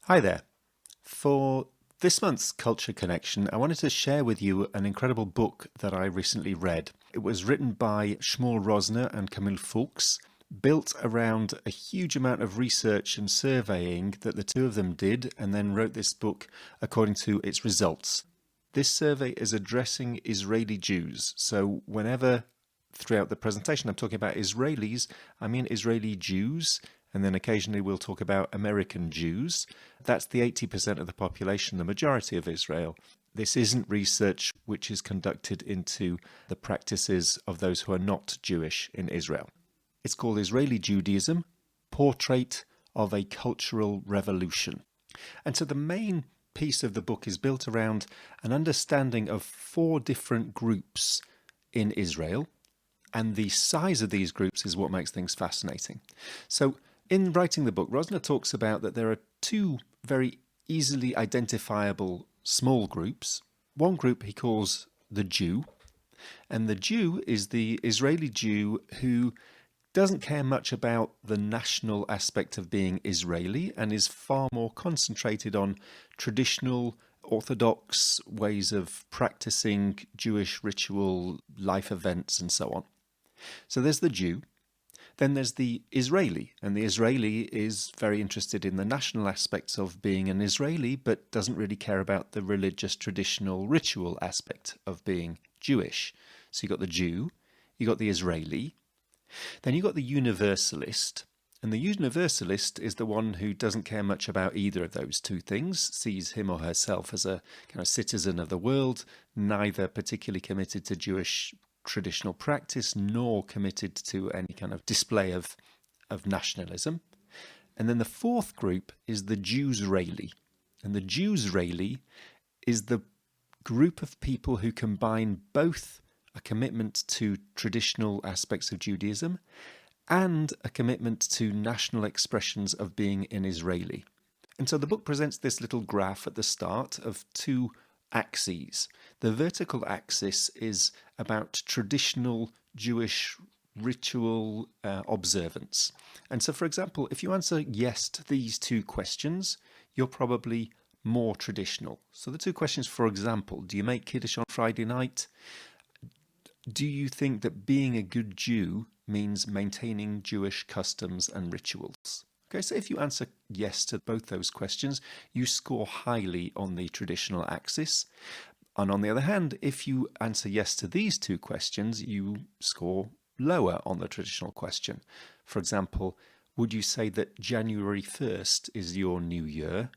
Hi there. For this month's Culture Connection, I wanted to share with you an incredible book that I recently read. It was written by Shmuel Rosner and Kamil Fuchs, built around a huge amount of research and surveying that the two of them did, and then wrote this book according to its results. This survey is addressing Israeli Jews, so whenever throughout the presentation I'm talking about Israelis, I mean Israeli Jews, and then occasionally we'll talk about American Jews. That's the 80% of the population, the majority of Israel. This isn't research which is conducted into the practices of those who are not Jewish in Israel. It's called Israeli Judaism, Portrait of a Cultural Revolution. And so the main piece of the book is built around an understanding of four different groups in Israel, and the size of these groups is what makes things fascinating. So in writing the book, Rosner talks about that there are two very easily identifiable small groups. One group he calls the Jew, and the Jew is the Israeli Jew who doesn't care much about the national aspect of being Israeli and is far more concentrated on traditional Orthodox ways of practicing Jewish ritual, life events, and so on. So there's the Jew. Then there's the Israeli, and the Israeli is very interested in the national aspects of being an Israeli, but doesn't really care about the religious, traditional, ritual aspect of being Jewish. So you've got the Jew, you've got the Israeli, then you've got the Universalist, and the Universalist is the one who doesn't care much about either of those two things, sees him or herself as a kind of citizen of the world, neither particularly committed to Jewish traditional practice nor committed to any kind of display of nationalism. And then the fourth group is the Jewsraeli. And the Jewsraeli is the group of people who combine both a commitment to traditional aspects of Judaism and a commitment to national expressions of being an Israeli. And so the book presents this little graph at the start of two axes. The vertical axis is about traditional Jewish ritual observance. And so, for example, if you answer yes to these two questions, you're probably more traditional. So the two questions, for example, do you make Kiddush on Friday night? Do you think that being a good Jew means maintaining Jewish customs and rituals? Okay, so if you answer yes to both those questions, you score highly on the traditional axis. And on the other hand, if you answer yes to these two questions, you score lower on the traditional question. For example, would you say that January 1st is your new year,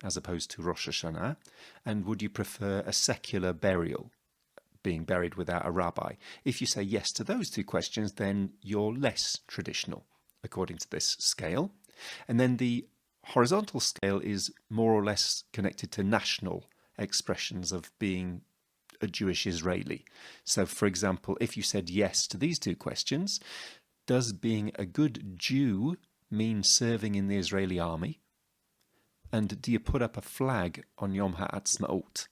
as opposed to Rosh Hashanah? And would you prefer a secular burial, being buried without a rabbi? If you say yes to those two questions, then you're less traditional, according to this scale. And then the horizontal scale is more or less connected to national expressions of being a Jewish Israeli. So, for example, if you said yes to these two questions, does being a good Jew mean serving in the Israeli army? And do you put up a flag on Yom HaAtzmaut,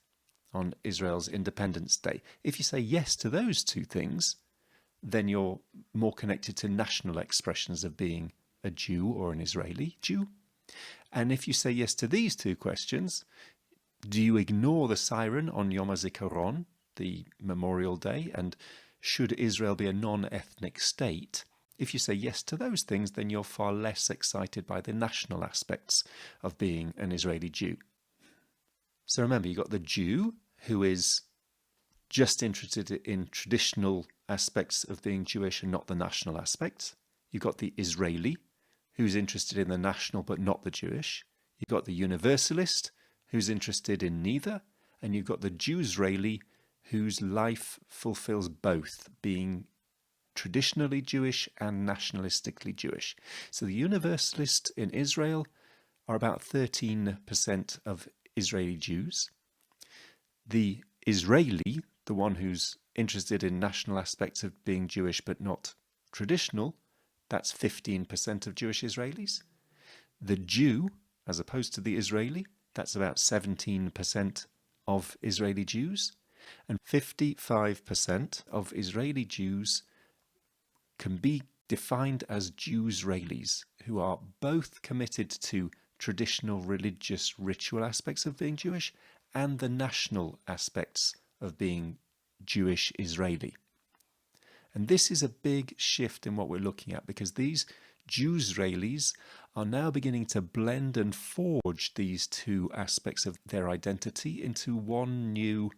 on Israel's Independence Day? If you say yes to those two things, then you're more connected to national expressions of being a Jew or an Israeli Jew. And if you say yes to these two questions, do you ignore the siren on Yom HaZikaron, the Memorial Day, and should Israel be a non-ethnic state? If you say yes to those things, then you're far less excited by the national aspects of being an Israeli Jew. So remember, you've got the Jew, who is just interested in traditional aspects of being Jewish and not the national aspects. You've got the Israeli, who's interested in the national but not the Jewish. You've got the Universalist, who's interested in neither. And you've got the Jewsraeli, whose life fulfills both, being traditionally Jewish and nationalistically Jewish. So the Universalists in Israel are about 13% of Israeli Jews. The Israeli, the one who's interested in national aspects of being Jewish but not traditional, that's 15% of Jewish Israelis. The Jew, as opposed to the Israeli, that's about 17% of Israeli Jews. And 55% of Israeli Jews can be defined as Jewsraelis, who are both committed to traditional religious ritual aspects of being Jewish and the national aspects of being Jewish Israeli. And this is a big shift in what we're looking at, because these Jew-Israelis are now beginning to blend and forge these two aspects of their identity into one new,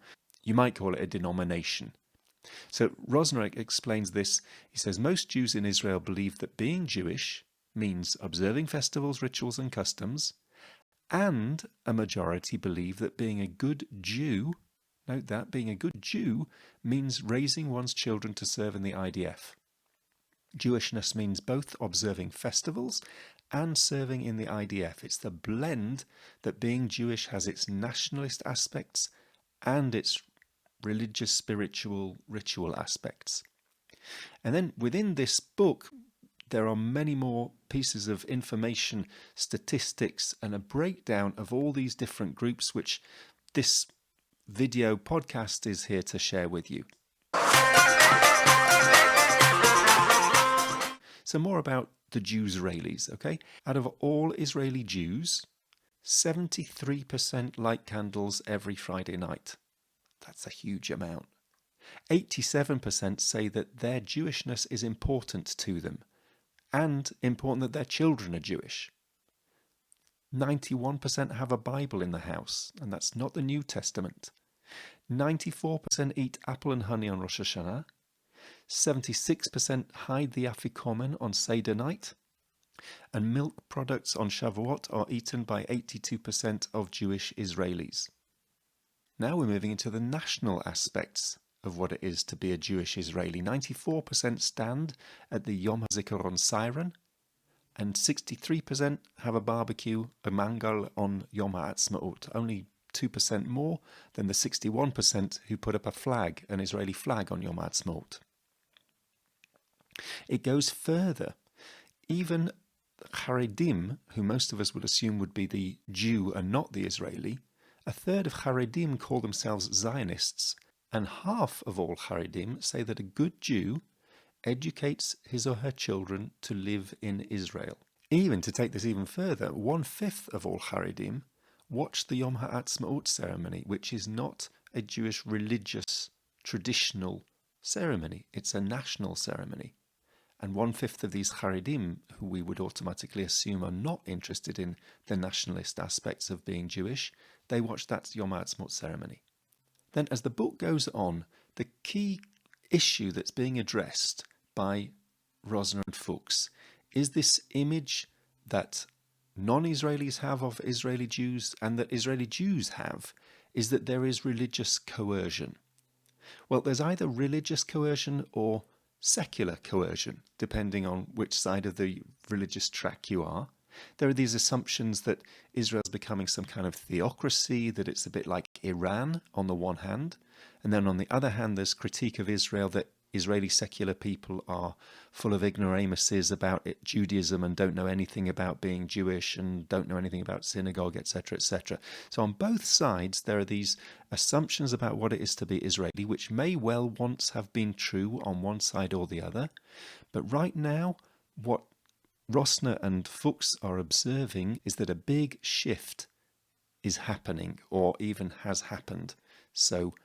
you might call it a denomination. So Rosner explains this. He says, most Jews in Israel believe that being Jewish means observing festivals, rituals and customs, and a majority believe that being a good Jew, note that, being a good Jew means raising one's children to serve in the IDF. Jewishness means both observing festivals and serving in the IDF. It's the blend that being Jewish has its nationalist aspects and its religious, spiritual, ritual aspects. And then within this book, there are many more pieces of information, statistics, and a breakdown of all these different groups, which this video podcast is here to share with you. So more about the Jew-Israelis, okay? Out of all Israeli Jews, 73% light candles every Friday night. That's a huge amount. 87% say that their Jewishness is important to them and important that their children are Jewish. 91% have a Bible in the house, and that's not the New Testament. 94% eat apple and honey on Rosh Hashanah. 76% hide the afikomen on Seder night. And milk products on Shavuot are eaten by 82% of Jewish Israelis. Now we're moving into the national aspects of what it is to be a Jewish Israeli. 94% stand at the Yom HaZikaron siren, and 63% have a barbecue, a mangal on Yom HaAtzmaut. Only 2% more than the 61% who put up a flag, an Israeli flag on Yom HaAtzmaut. It goes further. Even Haredim, who most of us would assume would be the Jew and not the Israeli, a third of Haredim call themselves Zionists, and half of all Haredim say that a good Jew educates his or her children to live in Israel. Even to take this even further, 1/5 of all Haredim watch the Yom HaAtzmaut ceremony, which is not a Jewish religious traditional ceremony. It's a national ceremony. And 1/5 of these Haredim, who we would automatically assume are not interested in the nationalist aspects of being Jewish, they watch that Yom HaAtzmaut ceremony. Then as the book goes on, the key issue that's being addressed by Rosner and Fuchs is this image that non-Israelis have of Israeli Jews and that Israeli Jews have, is that there is religious coercion. Well, there's either religious coercion or secular coercion, depending on which side of the religious track you are. There are these assumptions that Israel's becoming some kind of theocracy, that it's a bit like Iran on the one hand, and then on the other hand there's critique of Israel that Israeli secular people are full of ignoramuses about Judaism and don't know anything about being Jewish and don't know anything about synagogue, etc., etc. So on both sides there are these assumptions about what it is to be Israeli, which may well once have been true on one side or the other. But right now, what Rosner and Fuchs are observing is that a big shift is happening, or even has happened. So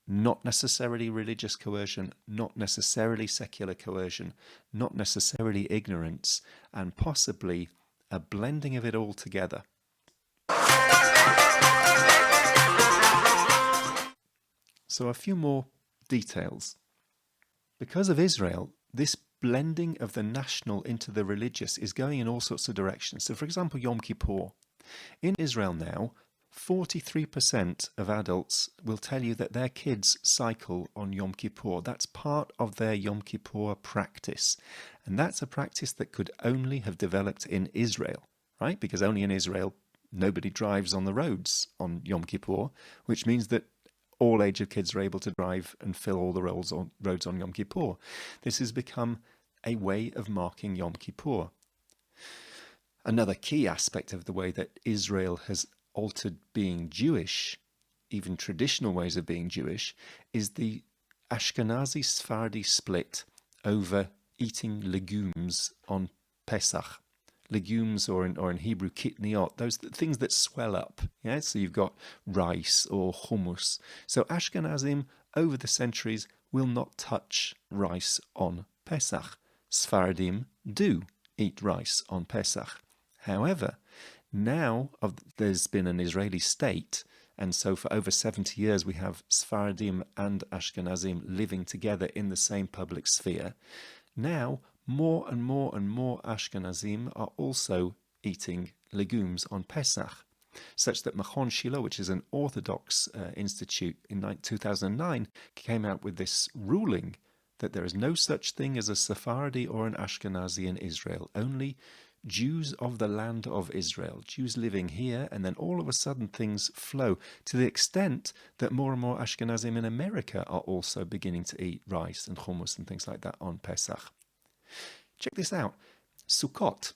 not necessarily religious coercion, not necessarily secular coercion, not necessarily ignorance, and possibly a blending of it all together. So a few more details. Because of Israel, this blending of the national into the religious is going in all sorts of directions. So for example, Yom Kippur. In Israel now, 43% of adults will tell you that their kids cycle on Yom Kippur. That's part of their Yom Kippur practice. And that's a practice that could only have developed in Israel, right? Because only in Israel, nobody drives on the roads on Yom Kippur, which means that all age of kids are able to drive and fill all the roads on Yom Kippur. This has become a way of marking Yom Kippur. Another key aspect of the way that Israel has altered being Jewish, even traditional ways of being Jewish, is the Ashkenazi-Sephardi split over eating legumes on Pesach. legumes, or in Hebrew, kitniot, those things that swell up. Yeah, so you've got rice or hummus. So Ashkenazim, over the centuries, will not touch rice on Pesach. Sfaradim do eat rice on Pesach. However, now there's been an Israeli state, and so for over 70 years we have Sfaradim and Ashkenazim living together in the same public sphere. Now, more and more and more Ashkenazim are also eating legumes on Pesach, such that Machon Shiloh, which is an Orthodox institute in 2009, came out with this ruling that there is no such thing as a Sephardi or an Ashkenazi in Israel, only Jews of the land of Israel, Jews living here, and then all of a sudden things flow to the extent that more and more Ashkenazim in America are also beginning to eat rice and hummus and things like that on Pesach. Check this out. Sukkot.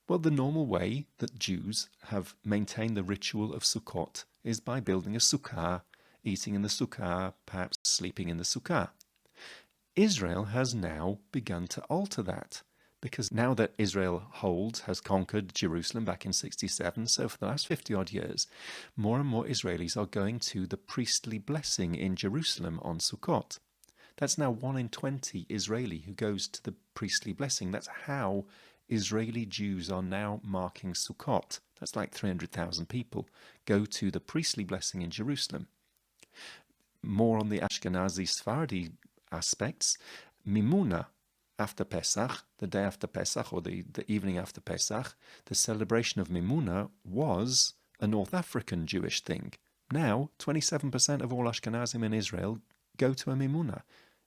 Well, the normal way that Jews have maintained the ritual of Sukkot is by building a sukkah, eating in the sukkah, perhaps sleeping in the sukkah. Israel has now begun to alter that, because now that Israel has conquered Jerusalem back in 67, so for the last 50-odd years, more and more Israelis are going to the priestly blessing in Jerusalem on Sukkot. That's now 1 in 20 Israeli who goes to the priestly blessing. That's how Israeli Jews are now marking Sukkot. That's like 300,000 people go to the priestly blessing in Jerusalem. More on the Ashkenazi Sephardi aspects, Mimuna, after Pesach, the day after Pesach, or the evening after Pesach, the celebration of Mimuna was a North African Jewish thing. Now, 27% of all Ashkenazim in Israel go to a Mimuna.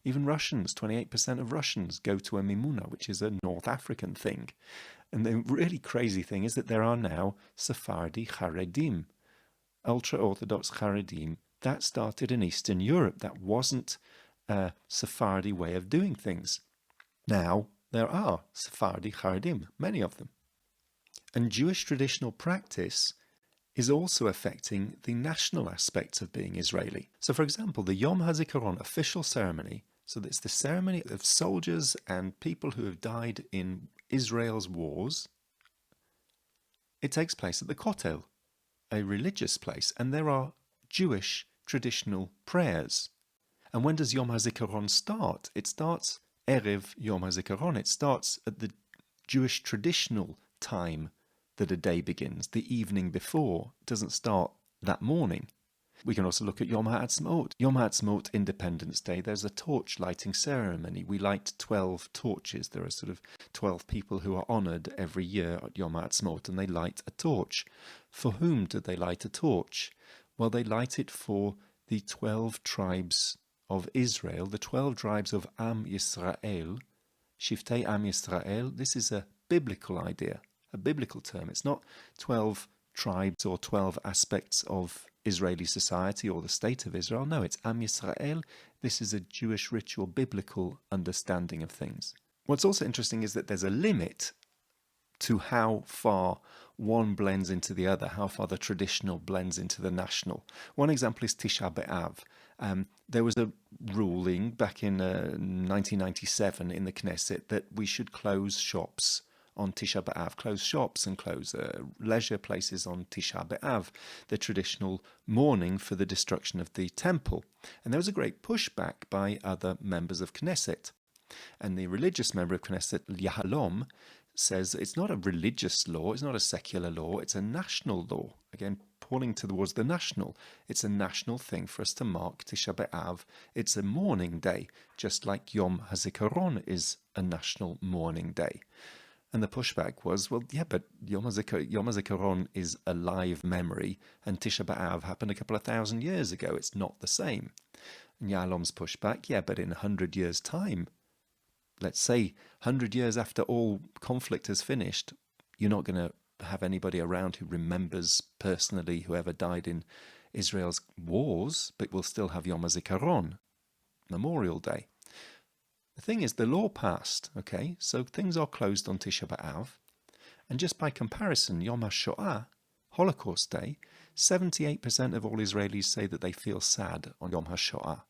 Even Russians, 28% of Russians go to a Mimuna, which is a North African thing. And the really crazy thing is that there are now Sephardi Haredim, ultra-Orthodox Haredim. That started in Eastern Europe. That wasn't a Sephardi way of doing things. Now there are Sephardi Haredim, many of them. And Jewish traditional practice is also affecting the national aspects of being Israeli. So for example, the Yom HaZikaron official ceremony, so it's the ceremony of soldiers and people who have died in Israel's wars, it takes place at the Kotel, a religious place, and there are Jewish traditional prayers. And when does Yom HaZikaron start? It starts Erev Yom HaZikaron. It starts at the Jewish traditional time that a day begins, the evening before. It doesn't start that morning. We can also look at Yom HaAtzmaut. Yom HaAtzmaut, Independence Day, there's a torch lighting ceremony. We light 12 torches. There are sort of 12 people who are honoured every year at Yom HaAtzmaut, and they light a torch. For whom do they light a torch? Well, they light it for the 12 tribes of Israel, the 12 tribes of Am Yisrael, Shiftei Am Yisrael. This is a biblical idea, a biblical term. It's not 12 tribes or 12 aspects of Israeli society or the state of Israel. No, it's Am Yisrael. This is a Jewish ritual, biblical understanding of things. What's also interesting is that there's a limit to how far one blends into the other, how far the traditional blends into the national. One example is Tisha B'Av. There was a ruling back in 1997 in the Knesset that we should close shops on Tisha B'Av, close shops and close leisure places on Tisha B'Av, the traditional mourning for the destruction of the temple. And there was a great pushback by other members of Knesset. And the religious member of Knesset, Yahalom, says it's not a religious law, it's not a secular law, it's a national law. Again, pointing towards the national. It's a national thing for us to mark Tisha B'Av. It's a mourning day, just like Yom HaZikaron is a national mourning day. And the pushback was, well, yeah, but Yom HaZikaron is a live memory, and Tisha B'Av happened a couple of thousand years ago. It's not the same. And Yahalom's pushback, yeah, but in 100 years' time, let's say 100 years after all conflict has finished, you're not going to have anybody around who remembers personally whoever died in Israel's wars, but we'll still have Yom HaZikaron, Memorial Day. The thing is, the law passed, okay, so things are closed on Tisha B'Av, and just by comparison, Yom HaShoah, Holocaust Day, 78% of all Israelis say that they feel sad on Yom HaShoah.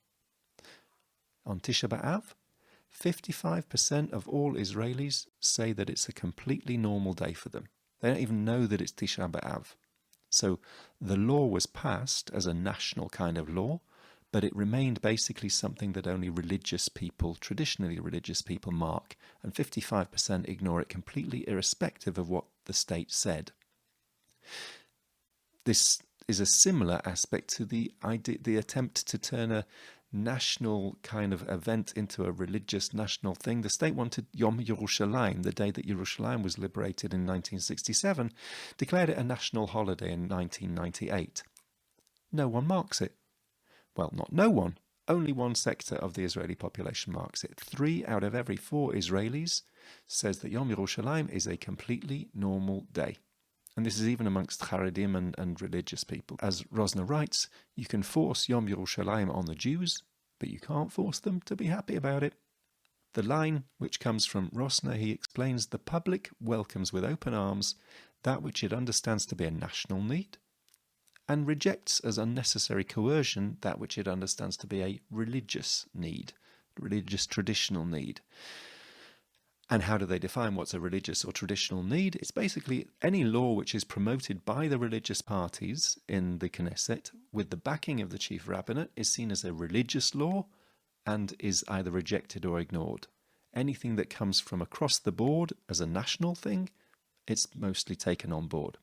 On Tisha B'Av, 55% of all Israelis say that it's a completely normal day for them. They don't even know that it's Tisha B'Av. So the law was passed as a national kind of law, but it remained basically something that only religious people, traditionally religious people, mark, and 55% ignore it completely, irrespective of what the state said. This is a similar aspect to the attempt to turn a national kind of event into a religious national thing. The state wanted Yom Yerushalayim, the day that Yerushalayim was liberated in 1967, declared it a national holiday in 1998. No one marks it. Well, not no one. Only one sector of the Israeli population marks it. 3 out of every 4 Israelis says that Yom Yerushalayim is a completely normal day. And this is even amongst Haredim and religious people. As Rosner writes, you can force Yom Yerushalayim on the Jews, but you can't force them to be happy about it. The line, which comes from Rosner, he explains, the public welcomes with open arms that which it understands to be a national need, and rejects as unnecessary coercion that which it understands to be a religious need, religious traditional need. And how do they define what's a religious or traditional need? It's basically any law which is promoted by the religious parties in the Knesset with the backing of the chief rabbinate is seen as a religious law and is either rejected or ignored. Anything that comes from across the board as a national thing, it's mostly taken on board.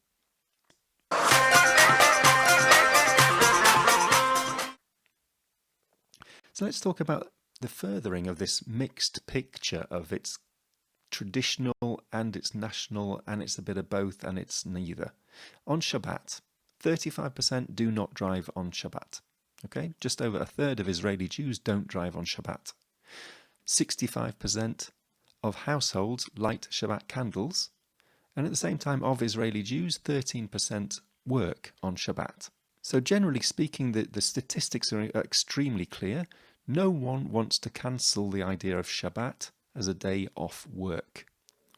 So let's talk about the furthering of this mixed picture of its traditional and it's national and it's a bit of both and it's neither. On Shabbat, 35% do not drive on Shabbat. Okay, just over a third of Israeli Jews don't drive on Shabbat. 65% of households light Shabbat candles, and at the same time of Israeli Jews, 13% work on Shabbat. So generally speaking, the statistics are extremely clear. No one wants to cancel the idea of Shabbat as a day off work.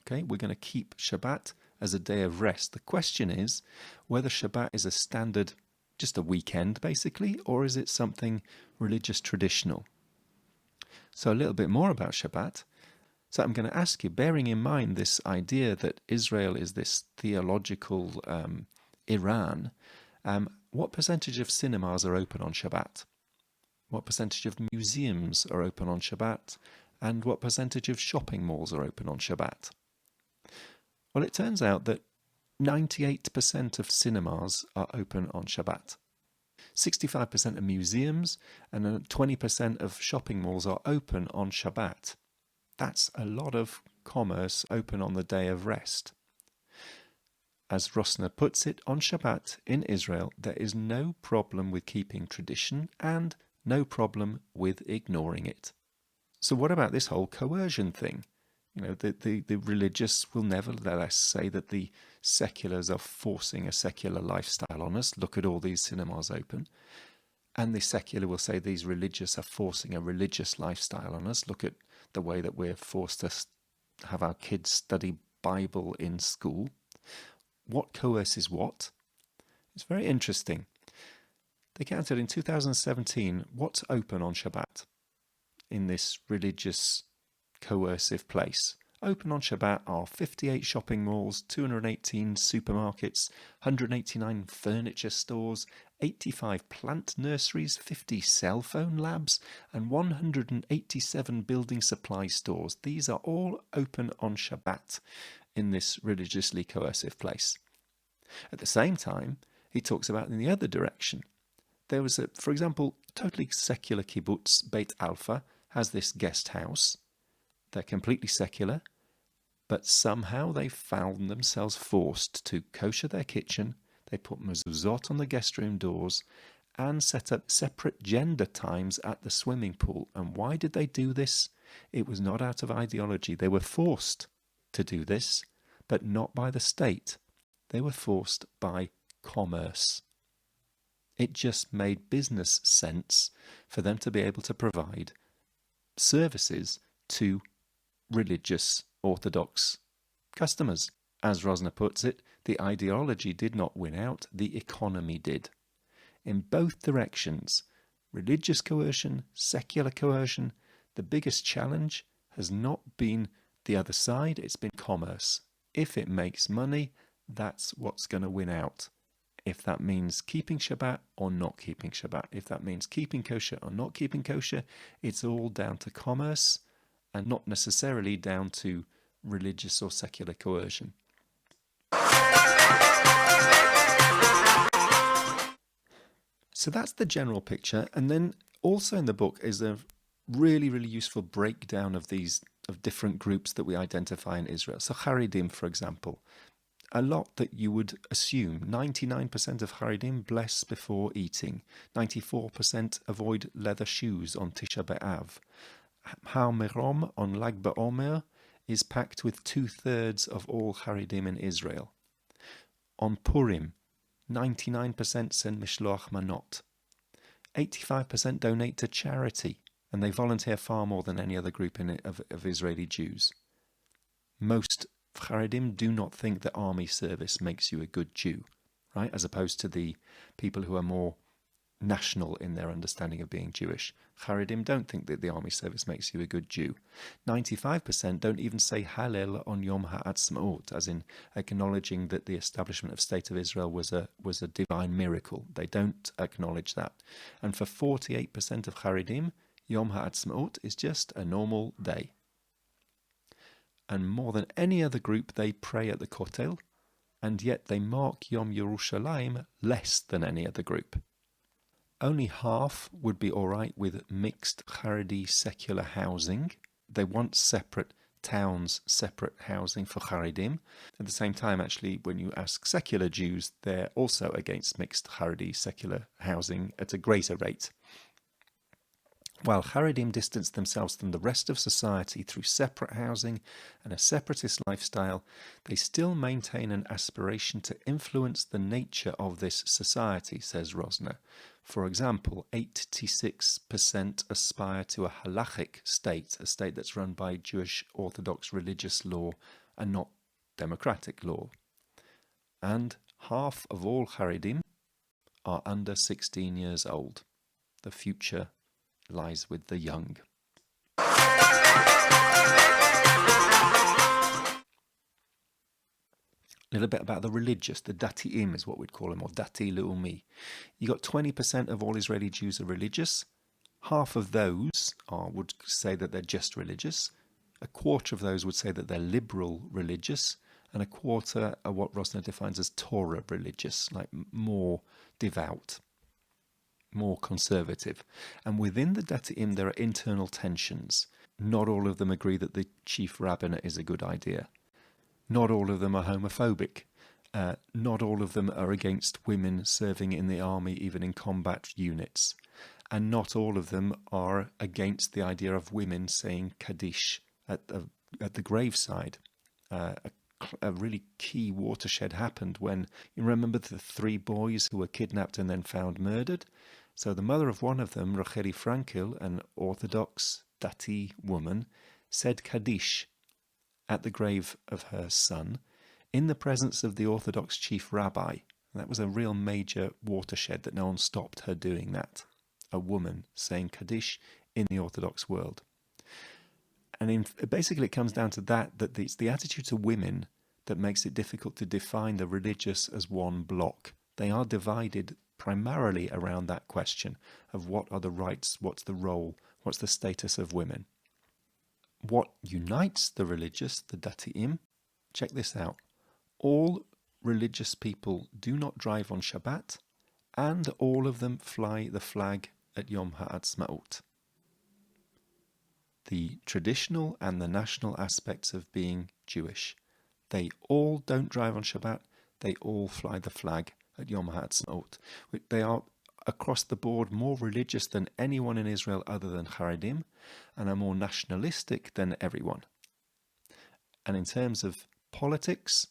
Okay, we're going to keep Shabbat as a day of rest. The question is whether Shabbat is a standard, just a weekend basically, or is it something religious traditional? So a little bit more about Shabbat. So I'm going to ask you, bearing in mind this idea that Israel is this theological Iran, what percentage of cinemas are open on Shabbat? What percentage of museums are open on Shabbat? And what percentage of shopping malls are open on Shabbat? Well, it turns out that 98% of cinemas are open on Shabbat. 65% of museums and 20% of shopping malls are open on Shabbat. That's a lot of commerce open on the day of rest. As Rosner puts it, on Shabbat in Israel, there is no problem with keeping tradition and no problem with ignoring it. So what about this whole coercion thing? You know, the religious will nevertheless say that the seculars are forcing a secular lifestyle on us. Look at all these cinemas open. And the secular will say these religious are forcing a religious lifestyle on us. Look at the way that we're forced to have our kids study Bible in school. What coerces what? It's very interesting. They counted in 2017 what's open on Shabbat in this religious coercive place. Open on Shabbat are 58 shopping malls, 218 supermarkets, 189 furniture stores, 85 plant nurseries, 50 cell phone labs, and 187 building supply stores. These are all open on Shabbat in this religiously coercive place. At the same time, he talks about in the other direction. There was, for example, totally secular kibbutz, Beit Alpha, has this guest house. They're completely secular, but somehow they found themselves forced to kosher their kitchen. They put mezuzot on the guest room doors and set up separate gender times at the swimming pool. And why did they do this? It was not out of ideology. They were forced to do this, but not by the state. They were forced by commerce. It just made business sense for them to be able to provide services to religious Orthodox customers. As Rosner puts it, the ideology did not win out, the economy did. In both directions, religious coercion, secular coercion, the biggest challenge has not been the other side, it's been commerce. If it makes money, that's what's going to win out. If that means keeping Shabbat or not keeping Shabbat, if that means keeping kosher or not keeping kosher, it's all down to commerce and not necessarily down to religious or secular coercion. So that's the general picture. And then also in the book is a really, really useful breakdown of different groups that we identify in Israel. So Haredim, for example, a lot that you would assume. 99% of Haredim bless before eating. 94% avoid leather shoes on Tisha B'Av. Har Merom on Lag BaOmer is packed with 2/3 of all Haredim in Israel. On Purim, 99% send Mishloach Manot. 85% donate to charity, and they volunteer far more than any other group of Israeli Jews. Most Haredim do not think that army service makes you a good Jew, right? As opposed to the people who are more national in their understanding of being Jewish. Haredim don't think that the army service makes you a good Jew. 95% don't even say Hallel on Yom HaAtzmaut, as in acknowledging that the establishment of State of Israel was a divine miracle. They don't acknowledge that. And for 48% of Haredim, Yom HaAtzmaut is just a normal day. And more than any other group, they pray at the Kotel, and yet they mark Yom Yerushalayim less than any other group. Only half would be all right with mixed Haredi secular housing. They want separate towns, separate housing for Haredim. At the same time, actually, when you ask secular Jews, they're also against mixed Haredi secular housing at a greater rate. While Haredim distance themselves from the rest of society through separate housing and a separatist lifestyle, they still maintain an aspiration to influence the nature of this society, says Rosner. For example, 86% aspire to a halachic state, a state that's run by Jewish Orthodox religious law and not democratic law. And half of all Haredim are under 16 years old. The future lies with the young. A little bit about the religious, the Dati'im is what we'd call them, or Dati Le'umi. You got 20% of all Israeli Jews are religious. Half of those would say that they're just religious. A quarter of those would say that they're liberal religious. And a quarter are what Rosner defines as Torah religious, like more devout, more conservative. And within the Dati'im there are internal tensions. Not all of them agree that the chief rabbinate is a good idea. Not all of them are homophobic. Not all of them are against women serving in the army, even in combat units. And not all of them are against the idea of women saying Kaddish at the graveside. A really key watershed happened when, you remember the 3 boys who were kidnapped and then found murdered? So the mother of one of them, Racheli Frankel, an Orthodox Dati woman, said Kaddish at the grave of her son in the presence of the Orthodox chief rabbi. That was a real major watershed that no one stopped her doing that. A woman saying Kaddish in the Orthodox world. And basically it comes down to that it's the attitude to women that makes it difficult to define the religious as one block. They are divided primarily around that question of what are the rights, what's the role, what's the status of women. What unites the religious, the Dati'im? Check this out. All religious people do not drive on Shabbat, and all of them fly the flag at Yom HaAtzmaut. The traditional and the national aspects of being Jewish. They all don't drive on Shabbat, they all fly the flag at Yom HaAtzmaut. They are across the board more religious than anyone in Israel other than Haredim, and are more nationalistic than everyone. And in terms of politics,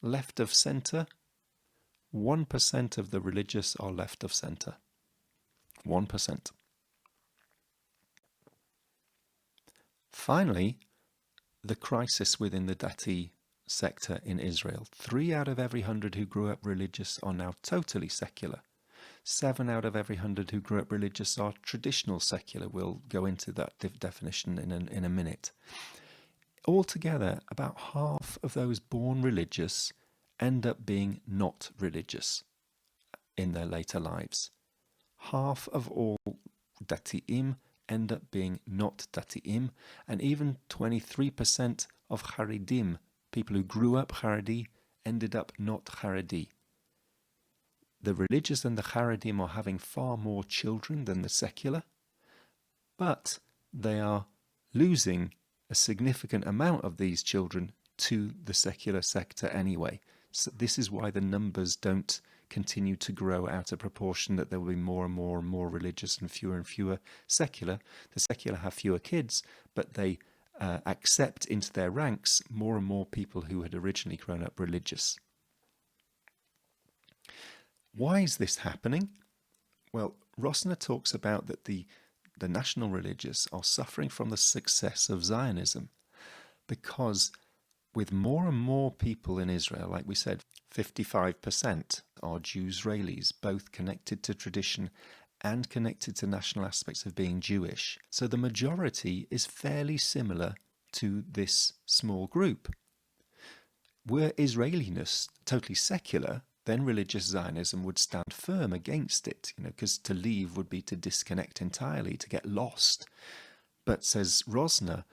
left of centre, 1% of the religious are left of centre. 1%. Finally, the crisis within the Dati sector in Israel. 3 out of every 100 who grew up religious are now totally secular. 7 out of every 100 who grew up religious are traditional secular. We'll go into that definition in a minute. Altogether, about half of those born religious end up being not religious in their later lives. Half of all dati'im end up being not dati'im, and even 23% of Haredim, people who grew up Haredi, ended up not Haredi. The religious and the Haredim are having far more children than the secular, but they are losing a significant amount of these children to the secular sector anyway. So this is why the numbers don't continue to grow out of proportion, that there will be more and more religious and fewer secular. The secular have fewer kids, but they accept into their ranks more and more people who had originally grown up religious. Why is this happening? Well, Rosner talks about that the national religious are suffering from the success of Zionism, because with more and more people in Israel, like we said, 55% are Jew-Israelis, both connected to tradition and connected to national aspects of being Jewish. So the majority is fairly similar to this small group. Were Israeliness totally secular, then religious Zionism would stand firm against it, because to leave would be to disconnect entirely, to get lost. But, says Rosner,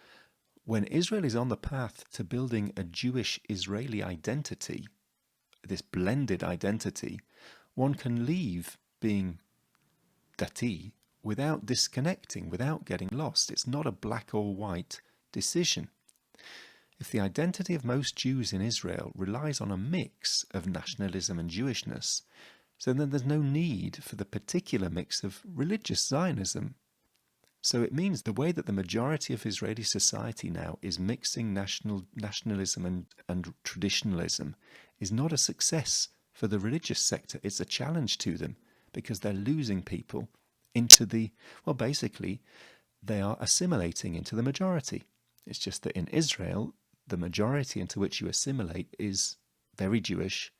when Israel is on the path to building a Jewish-Israeli identity, this blended identity, one can leave being dati without disconnecting, without getting lost. It's not a black or white decision. If the identity of most Jews in Israel relies on a mix of nationalism and Jewishness, so then there's no need for the particular mix of religious Zionism. So it means the way that the majority of Israeli society now is mixing nationalism and traditionalism is not a success for the religious sector. It's a challenge to them, because they're losing people into basically they are assimilating into the majority. It's just that in Israel, the majority into which you assimilate is very Jewish,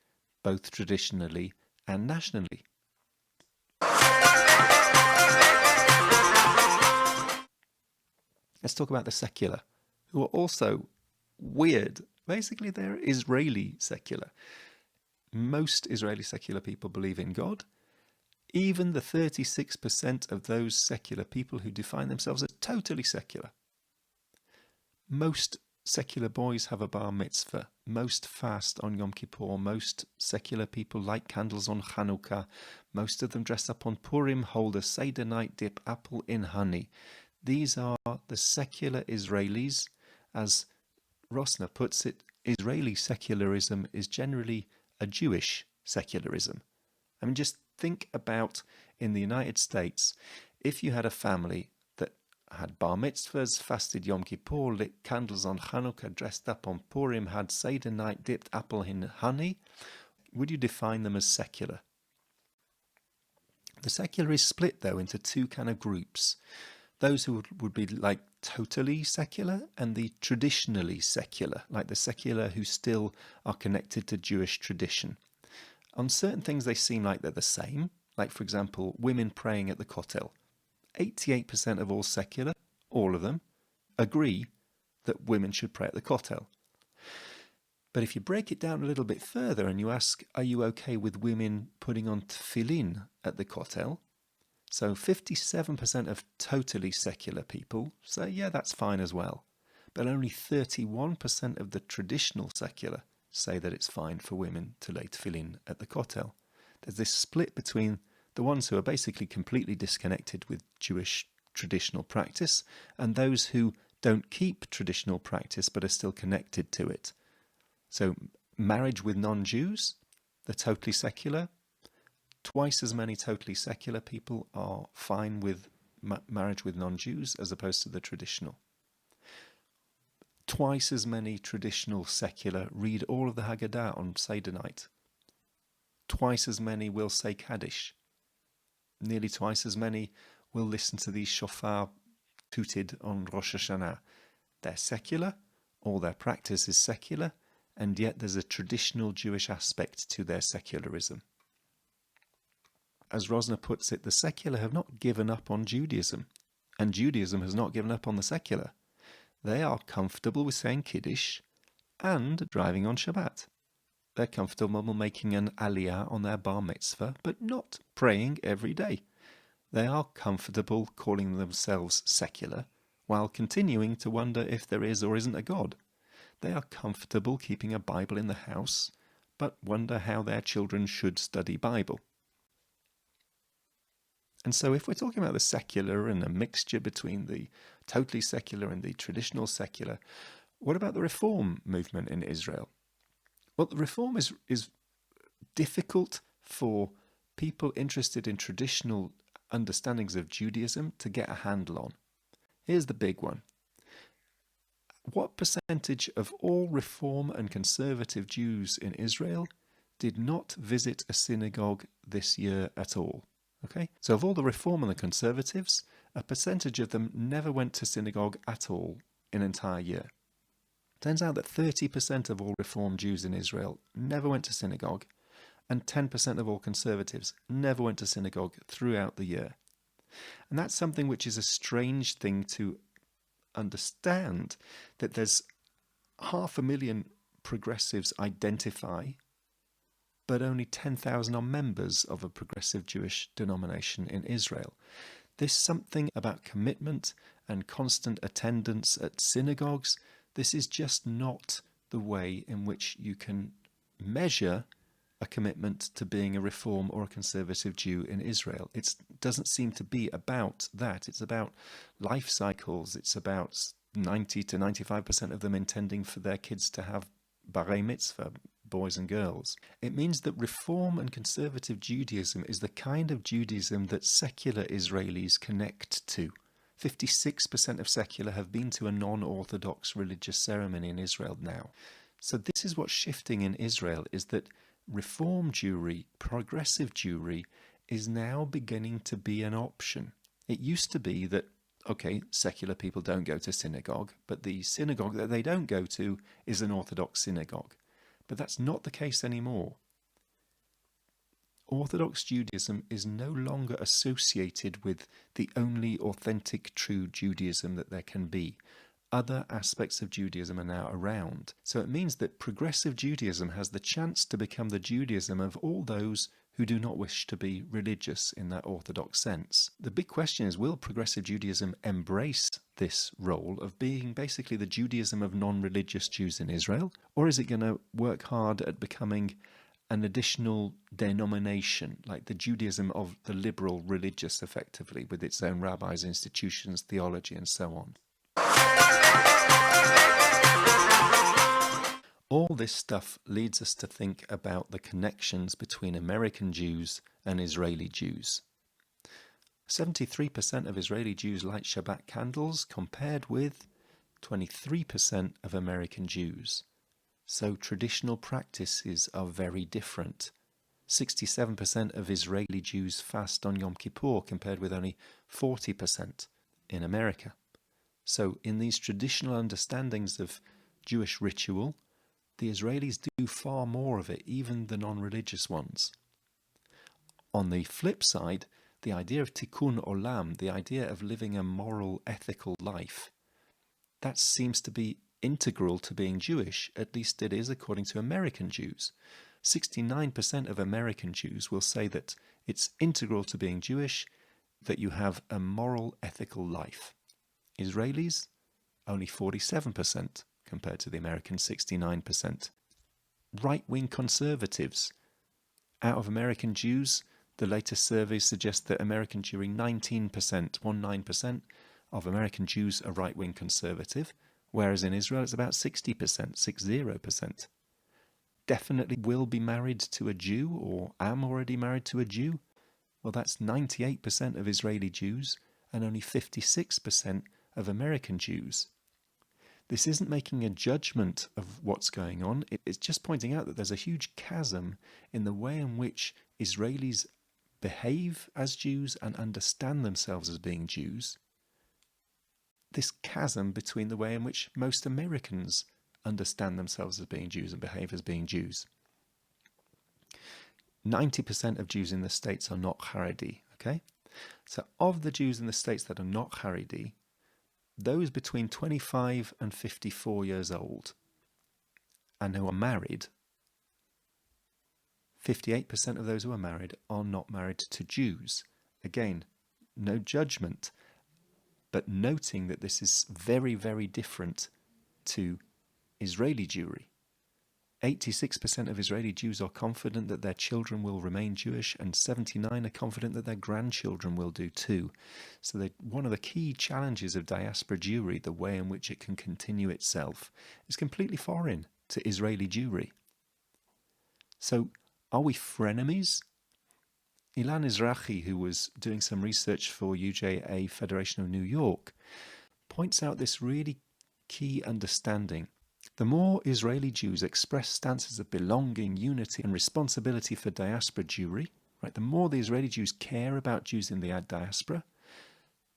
both traditionally and nationally. Let's talk about the secular, who are also weird. Basically, they're Israeli secular. Most Israeli secular people believe in God. Even the 36% of those secular people who define themselves as totally secular. Most secular boys have a bar mitzvah. Most fast on Yom Kippur. Most secular people light candles on Chanukah. Most of them dress up on Purim, hold a Seder night, dip apple in honey. These are the secular Israelis. As Rosner puts it, Israeli secularism is generally a Jewish secularism. I mean, just think about in the United States, if you had a family that had bar mitzvahs, fasted Yom Kippur, lit candles on Chanukah, dressed up on Purim, had Seder night, dipped apple in honey, would you define them as secular? The secular is split, though, into two kind of groups. Those who would be like totally secular, and the traditionally secular, like the secular who still are connected to Jewish tradition. On certain things they seem like they're the same, like for example women praying at the kotel. 88% of all secular, all of them, agree that women should pray at the kotel. But if you break it down a little bit further and you ask, are you okay with women putting on tefillin at the kotel? So 57% of totally secular people say, yeah, that's fine as well. But only 31% of the traditional secular say that it's fine for women to lay tefillin at the kotel. There's this split between the ones who are basically completely disconnected with Jewish traditional practice and those who don't keep traditional practice but are still connected to it. So marriage with non-Jews, the totally secular, twice as many totally secular people are fine with marriage with non-Jews as opposed to the traditional. Twice as many traditional secular read all of the Haggadah on Seder night. Twice as many will say Kaddish. Nearly twice as many will listen to the shofar tooted on Rosh Hashanah. They're secular, all their practice is secular, and yet there's a traditional Jewish aspect to their secularism. as Rosner puts it, the secular have not given up on Judaism, and Judaism has not given up on the secular. They are comfortable with saying Kiddush and driving on Shabbat. They're comfortable making an aliyah on their bar mitzvah, but not praying every day. They are comfortable calling themselves secular, while continuing to wonder if there is or isn't a God. They are comfortable keeping a Bible in the house, but wonder how their children should study Bible. And so if we're talking about the secular and a mixture between the totally secular and the traditional secular, what about the Reform movement in Israel? Well, the Reform is difficult for people interested in traditional understandings of Judaism to get a handle on. Here's the big one. What percentage of all Reform and conservative Jews in Israel did not visit a synagogue this year at all? Okay, so of all the Reform and the Conservatives, a percentage of them never went to synagogue at all in an entire year. Turns out that 30% of all Reform Jews in Israel never went to synagogue, and 10% of all Conservatives never went to synagogue throughout the year. And that's something which is a strange thing to understand, that there's 500,000 progressives identify, but only 10,000 are members of a progressive Jewish denomination in Israel. There's something about commitment and constant attendance at synagogues. This is just not the way in which you can measure a commitment to being a Reform or a conservative Jew in Israel. It doesn't seem to be about that. It's about life cycles. It's about 90 to 95% of them intending for their kids to have barei mitzvah, boys and girls. It means that Reform and conservative Judaism is the kind of Judaism that secular Israelis connect to. 56% of secular have been to a non-Orthodox religious ceremony in Israel now. So this is what's shifting in Israel, is that Reform Jewry, progressive Jewry, is now beginning to be an option. It used to be that, okay, secular people don't go to synagogue, but the synagogue that they don't go to is an Orthodox synagogue. But that's not the case anymore. Orthodox Judaism is no longer associated with the only authentic true Judaism that there can be. Other aspects of Judaism are now around. So it means that progressive Judaism has the chance to become the Judaism of all those who do not wish to be religious in that orthodox sense. The big question is, will progressive Judaism embrace this role of being basically the Judaism of non-religious Jews in Israel? Or is it going to work hard at becoming an additional denomination, like the Judaism of the liberal religious, effectively, with its own rabbis, institutions, theology, and so on? All this stuff leads us to think about the connections between American Jews and Israeli Jews. 73% of Israeli Jews light Shabbat candles, compared with 23% of American Jews. So traditional practices are very different. 67% of Israeli Jews fast on Yom Kippur, compared with only 40% in America. So in these traditional understandings of Jewish ritual, the Israelis do far more of it, even the non-religious ones. On the flip side, the idea of tikkun olam, the idea of living a moral, ethical life, that seems to be integral to being Jewish. At least it is according to American Jews. 69% of American Jews will say that it's integral to being Jewish that you have a moral, ethical life. Israelis, only 47%. Compared to the American 69%. Right-wing conservatives. Out of American Jews, the latest surveys suggest that American Jewry, 19% of American Jews are right-wing conservative, whereas in Israel it's about 60%, 60%. Definitely will be married to a Jew, or am already married to a Jew. Well, that's 98% of Israeli Jews and only 56% of American Jews. This isn't making a judgment of what's going on. It's just pointing out that there's a huge chasm in the way in which Israelis behave as Jews and understand themselves as being Jews. This chasm between the way in which most Americans understand themselves as being Jews and behave as being Jews. 90% of Jews in the States are not Haredi, okay? So of the Jews in the States that are not Haredi, those between 25 and 54 years old and who are married, 58% of those who are married are not married to Jews. Again, no judgment, but noting that this is very, very different to Israeli Jewry. 86% of Israeli Jews are confident that their children will remain Jewish, and 79% are confident that their grandchildren will do too. So one of the key challenges of diaspora Jewry, the way in which it can continue itself, is completely foreign to Israeli Jewry. So are we frenemies? Ilan Izrahi, who was doing some research for UJA Federation of New York, points out this really key understanding. The more Israeli Jews express stances of belonging, unity, and responsibility for diaspora Jewry, right, the more the Israeli Jews care about Jews in the diaspora,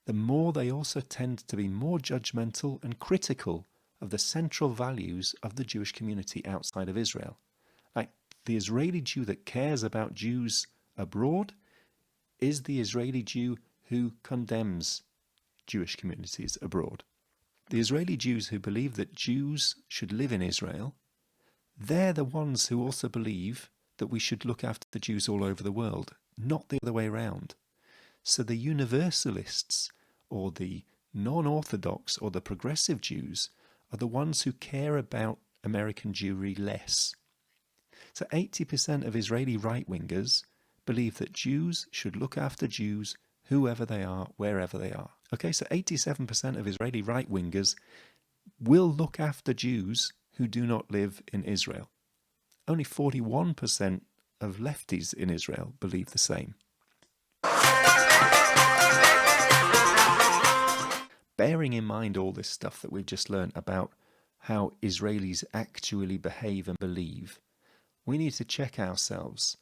the more they also tend to be more judgmental and critical of the central values of the Jewish community outside of Israel. Like, the Israeli Jew that cares about Jews abroad is the Israeli Jew who condemns Jewish communities abroad. The Israeli Jews who believe that Jews should live in Israel, they're the ones who also believe that we should look after the Jews all over the world, not the other way around. So the universalists, or the non-Orthodox, or the progressive Jews, are the ones who care about American Jewry less. So 80% of Israeli right-wingers believe that Jews should look after Jews, whoever they are, wherever they are. Okay, so 87% of Israeli right-wingers will look after Jews who do not live in Israel. Only 41% of lefties in Israel believe the same. Bearing in mind all this stuff that we've just learned about how Israelis actually behave and believe, we need to check ourselves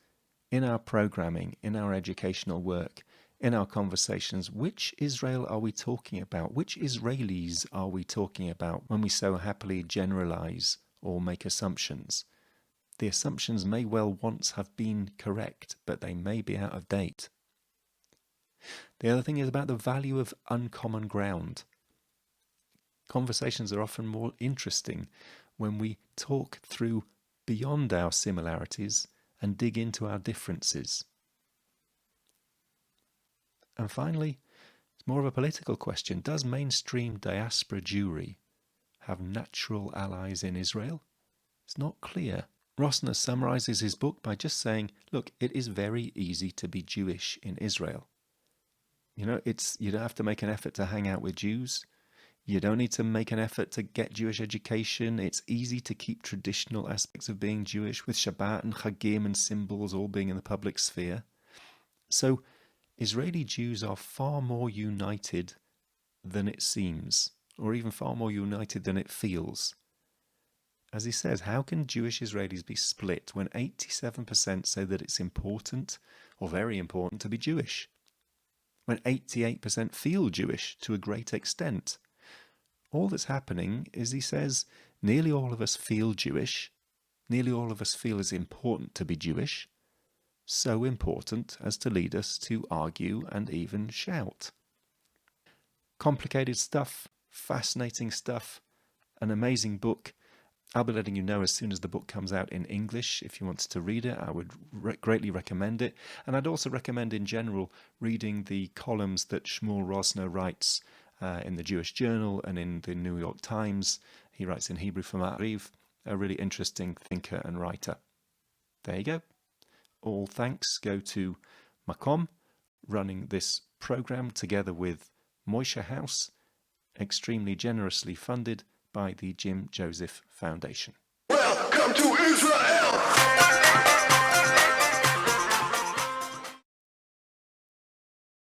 in our programming, in our educational work, in our conversations. Which Israel are we talking about? Which Israelis are we talking about when we so happily generalize or make assumptions? The assumptions may well once have been correct, but they may be out of date. The other thing is about the value of uncommon ground. Conversations are often more interesting when we talk through beyond our similarities and dig into our differences. And finally, it's more of a political question. Does mainstream diaspora Jewry have natural allies in Israel? It's not clear. Rosner summarizes his book by just saying, look, it is very easy to be Jewish in Israel. You know, you don't have to make an effort to hang out with Jews. You don't need to make an effort to get Jewish education. It's easy to keep traditional aspects of being Jewish, with Shabbat and Chagim and symbols all being in the public sphere. So Israeli Jews are far more united than it seems, or even far more united than it feels. As he says, how can Jewish Israelis be split when 87% say that it's important, or very important, to be Jewish? When 88% feel Jewish to a great extent? All that's happening is, he says, nearly all of us feel Jewish, nearly all of us feel it's important to be Jewish, so important as to lead us to argue and even shout. Complicated stuff, fascinating stuff, an amazing book. I'll be letting you know as soon as the book comes out in English. If you want to read it, I would greatly recommend it. And I'd also recommend in general reading the columns that Shmuel Rosner writes in the Jewish Journal and in the New York Times. He writes in Hebrew for Ma'ariv, a really interesting thinker and writer. There you go. All thanks go to Makom, running this program together with Moishe House, extremely generously funded by the Jim Joseph Foundation. Welcome to Israel!